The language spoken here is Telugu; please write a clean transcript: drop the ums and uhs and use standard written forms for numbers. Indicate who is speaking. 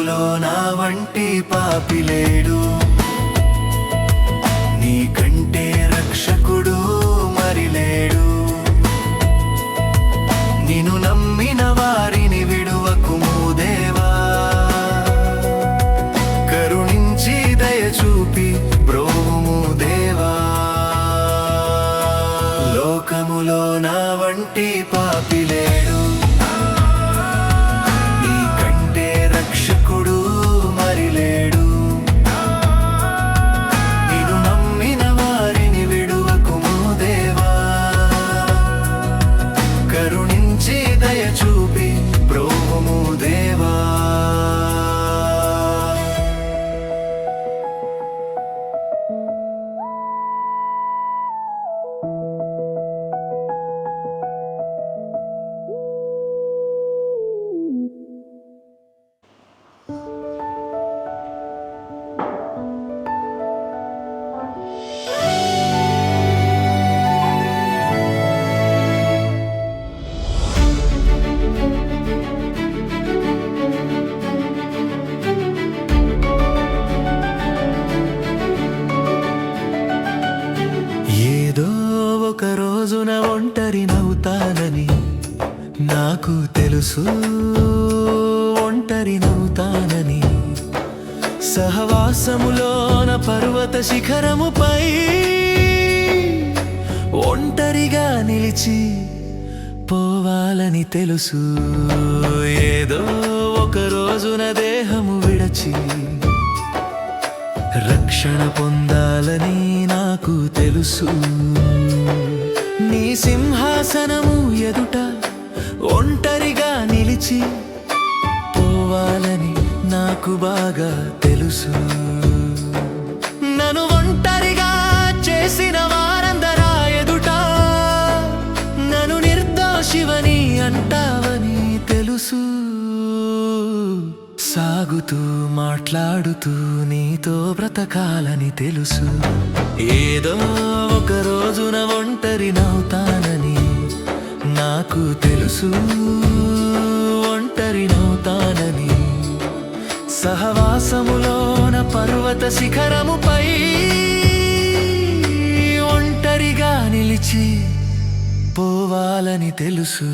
Speaker 1: లోకములో నా వంటి పాపి లేడు, నీకంటే రక్షకుడు మరి లేడు. నిన్ను నమ్మిన వారిని విడువకుము దేవా, కరుణించి దయ చూపి బ్రోవుము దేవా. లోకములో నా వంటి పాపి లేడు, నీకంటే రక్షకుడు మరి లేడు. నిన్ను నమ్మిన వారిని విడువకుము దేవా, కరుణించి దయ చూపి బ్రోవుము దేవా. ఏదో ఒక రోజున ఒంటరినవుతానని నాకు తెలుసు, ఒంటరినవుతానని. సహవాసములోన పర్వత శిఖరముపై ఒంటరిగా నిలిచి పోవాలని తెలుసు. ఏదో ఒక రోజున దేహము విడచి రక్షణ పొందాలని నాకు తెలుసు. నీ సింహాసనము ఎదుట ఒంటరిగా నిలిచి పోవాలని నాకు బాగా తెలుసు. నన్ను ఒంటరిగా చేసిన వారందరా ఎదుట నన్ను నిర్దోషివని అంటావని తెలుసు. సాగుతూ మాట్లాడుతూ నీతో బ్రతకాలని తెలుసు. ఏదో ఒక రోజున ఒంటరినవుతానని నాకు తెలుసు, ఒంటరినవుతానని. సహవాసములోన పర్వత శిఖరముపై ఒంటరిగా నిలిచి పోవాలని తెలుసు.